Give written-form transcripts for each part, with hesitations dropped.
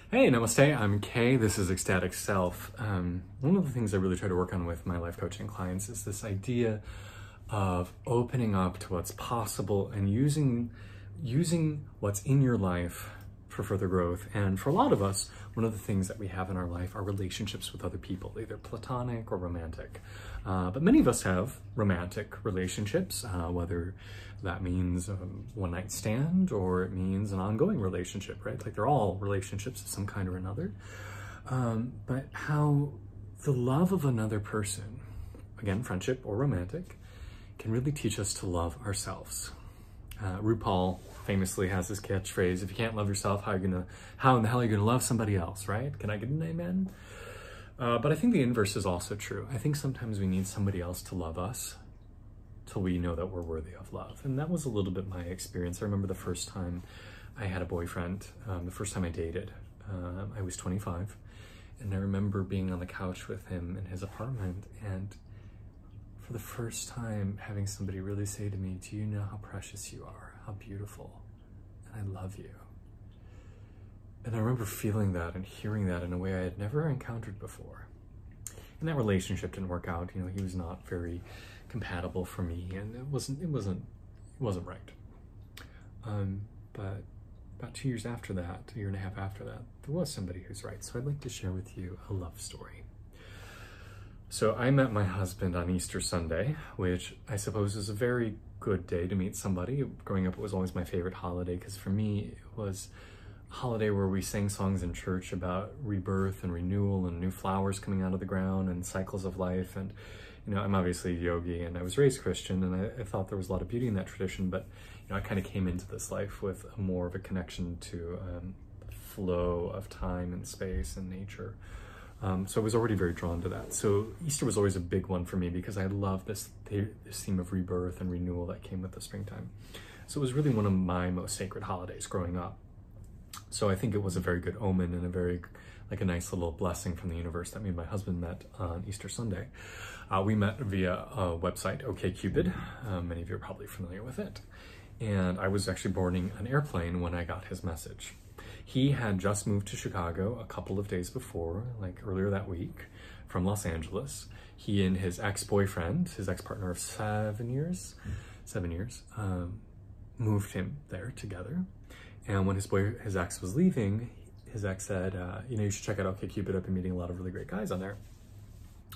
Hey, namaste, I'm Kay. This is Ecstatic Self. One of the things I really try to work on with my life coaching clients is this idea of opening up to what's possible and using what's in your life for further growth. And for a lot of us, one of the things that we have in our life are relationships with other people, either platonic or romantic. But many of us have romantic relationships, whether that means a one-night stand or it means an ongoing relationship, right? Like they're all relationships of some kind or another. But how the love of another person, again, friendship or romantic, can really teach us to love ourselves. RuPaul famously has this catchphrase, if you can't love yourself, how in the hell are you gonna love somebody else, right? Can I get an amen? But I think the inverse is also true. I think sometimes we need somebody else to love us till we know that we're worthy of love. And that was a little bit my experience. I remember the first time I had a boyfriend, the first time I dated, I was 25. And I remember being on the couch with him in his apartment, and for the first time having somebody really say to me, do you know how precious you are, how beautiful, and I love you. And I remember feeling that and hearing that in a way I had never encountered before. And that relationship didn't work out. You know, he was not very compatible for me, and it wasn't right. But about 2 years after that, a year and a half after that, there was somebody who's right. So I'd like to share with you a love story. So I met my husband on Easter Sunday, which I suppose is a very good day to meet somebody. Growing up, it was always my favorite holiday because for me, it was a holiday where we sang songs in church about rebirth and renewal and new flowers coming out of the ground and cycles of life. And, you know, I'm obviously a yogi and I was raised Christian, and I thought there was a lot of beauty in that tradition, but, you know, I kind of came into this life with more of a connection to the flow of time and space and nature. So I was already very drawn to that. So Easter was always a big one for me because I love this theme of rebirth and renewal that came with the springtime. So it was really one of my most sacred holidays growing up. So I think it was a very good omen and a nice little blessing from the universe that me and my husband met on Easter Sunday. We met via a website, OkCupid. Many of you are probably familiar with it. And I was actually boarding an airplane when I got his message. He had just moved to Chicago a couple of days before, like earlier that week, from Los Angeles. He and his ex-boyfriend, his ex-partner of 7 years, moved him there together. And when his ex was leaving, his ex said, you know, you should check out OkCupid. I've been meeting a lot of really great guys on there.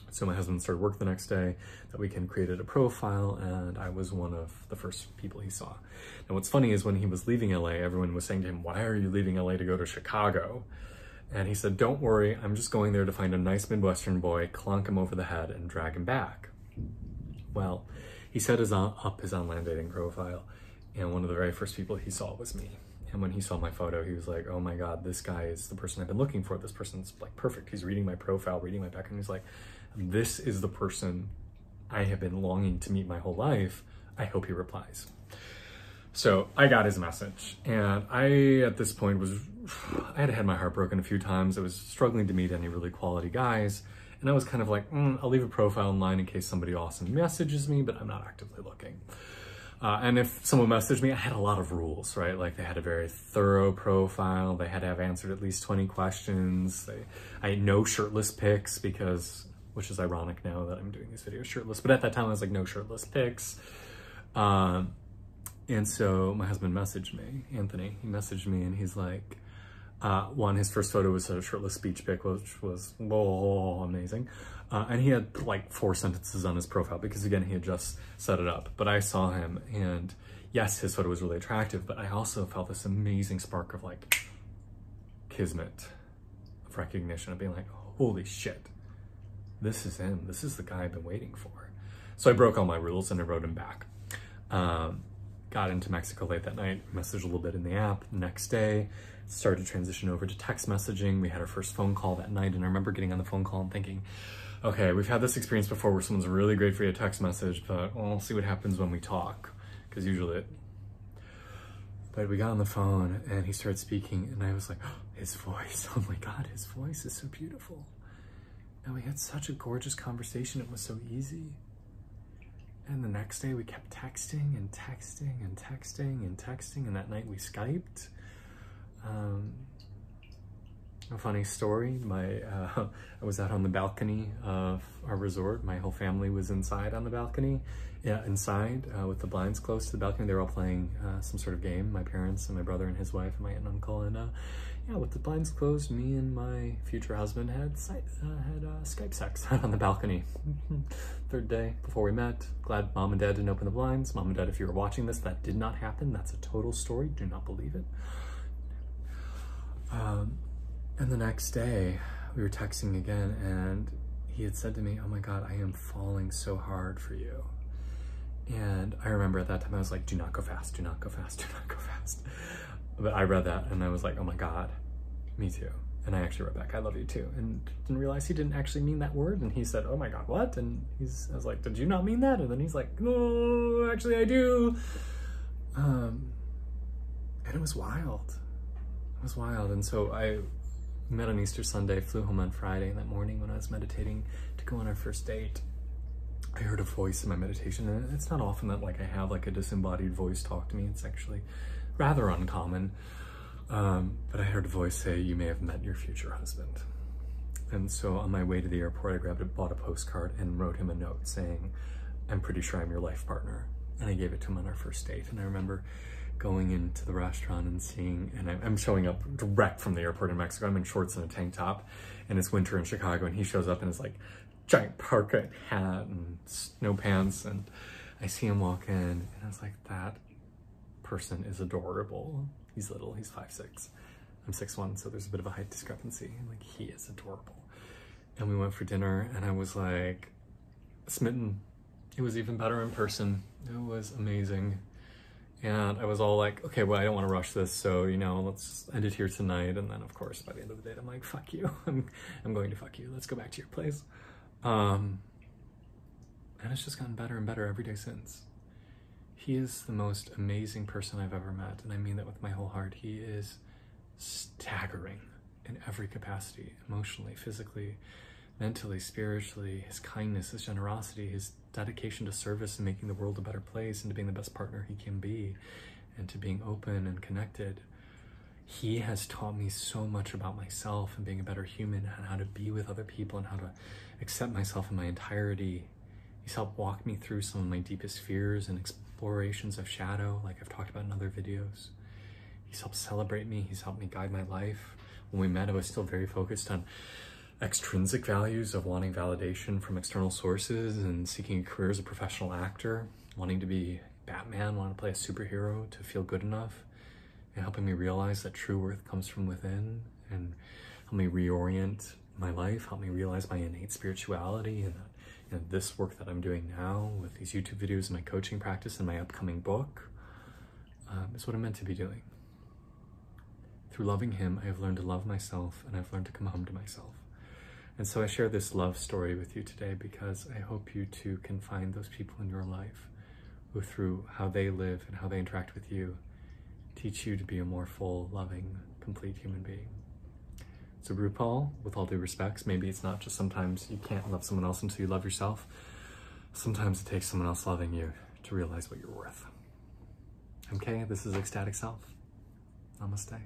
So my husband started work the next day. That weekend created a profile, and I was one of the first people he saw. And what's funny is when he was leaving LA, everyone was saying to him, why are you leaving LA to go to Chicago? And he said, don't worry, I'm just going there to find a nice Midwestern boy, clunk him over the head, and drag him back. Well, he set up his online dating profile, and one of the very first people he saw was me. And when he saw my photo, he was like, oh my God, this guy is the person I've been looking for. This person's like perfect. He's reading my profile, reading my background. He's like, this is the person I have been longing to meet my whole life. I hope he replies. So I got his message, and I, at this point, I had had my heart broken a few times. I was struggling to meet any really quality guys. And I was kind of like, I'll leave a profile online in case somebody awesome messages me, but I'm not actively looking. And if someone messaged me, I had a lot of rules, right? Like they had a very thorough profile. They had to have answered at least 20 questions. I had no shirtless pics which is ironic now that I'm doing these videos shirtless, but at that time I was like, no shirtless pics. And so my husband messaged me, Anthony, he messaged me and he's like, his first photo was a shirtless beach pic, which was amazing. And he had like 4 sentences on his profile because again, he had just set it up. But I saw him and yes, his photo was really attractive, but I also felt this amazing spark of like kismet, of recognition, of being like, holy shit, this is him. This is the guy I've been waiting for. So I broke all my rules and I wrote him back. Got into Mexico late that night, messaged a little bit in the app. Next day, started to transition over to text messaging. We had our first phone call that night, and I remember getting on the phone call and thinking, okay, we've had this experience before where someone's really great for you a text message, but we'll see what happens when we talk, because usually But we got on the phone and he started speaking and I was like, oh, his voice, oh my God, his voice is so beautiful. And we had such a gorgeous conversation. It was so easy. And the next day we kept texting and texting and texting and texting. And that night we Skyped. A funny story, I was out on the balcony of our resort. My whole family was inside on the balcony. Yeah, inside with the blinds closed to the balcony. They were all playing some sort of game, my parents and my brother and his wife and my aunt and uncle. And yeah, with the blinds closed, me and my future husband had Skype sex out on the balcony. Third day before we met. Glad mom and dad didn't open the blinds. Mom and dad, if you were watching this, that did not happen. That's a total story. Do not believe it. And the next day, we were texting again, and he had said to me, "Oh my God, I am falling so hard for you." And I remember at that time, I was like, "Do not go fast, do not go fast, do not go fast." But I read that, and I was like, "Oh my God, me too." And I actually wrote back, "I love you too." And didn't realize he didn't actually mean that word. And he said, "Oh my God, what?" And I was like, "Did you not mean that?" And then he's like, "No, actually I do." And it was wild. It was wild. And so I met on Easter Sunday, flew home on Friday, and that morning when I was meditating to go on our first date, I heard a voice in my meditation, and it's not often that like I have like a disembodied voice talk to me. It's actually rather uncommon. But I heard a voice say, "You may have met your future husband." And so on my way to the airport, I bought a postcard and wrote him a note saying, "I'm pretty sure I'm your life partner." And I gave it to him on our first date. And I remember going into the restaurant and seeing, and I'm showing up direct from the airport in Mexico. I'm in shorts and a tank top, and it's winter in Chicago, and he shows up in his like giant parka and hat and snow pants, and I see him walk in, and I was like, that person is adorable. He's little, he's 5'6". I'm 6'1", so there's a bit of a height discrepancy. Like, he is adorable. And we went for dinner, and I was like smitten. It was even better in person. It was amazing. And I was all like, okay, well, I don't want to rush this, so, you know, let's end it here tonight. And then, of course, by the end of the day, I'm like, fuck you. I'm going to fuck you. Let's go back to your place. And it's just gotten better and better every day since. He is the most amazing person I've ever met, and I mean that with my whole heart. He is staggering in every capacity, emotionally, physically, mentally, spiritually. His kindness, his generosity, his dedication to service and making the world a better place, and to being the best partner he can be, and to being open and connected. He has taught me so much about myself and being a better human, and how to be with other people, and how to accept myself in my entirety. He's helped walk me through some of my deepest fears and explorations of shadow, like I've talked about in other videos. He's helped celebrate me. He's helped me guide my life. When we met, I was still very focused on extrinsic values of wanting validation from external sources and seeking a career as a professional actor, wanting to be Batman, wanting to play a superhero to feel good enough, and helping me realize that true worth comes from within, and help me reorient my life, help me realize my innate spirituality, and that, you know, this work that I'm doing now with these YouTube videos and my coaching practice and my upcoming book is what I'm meant to be doing. Through loving him, I have learned to love myself, and I've learned to come home to myself. And so I share this love story with you today because I hope you too can find those people in your life who, through how they live and how they interact with you, teach you to be a more full, loving, complete human being. So RuPaul, with all due respects, maybe it's not just sometimes you can't love someone else until you love yourself. Sometimes it takes someone else loving you to realize what you're worth. Okay, this is Ecstatic Self. Namaste.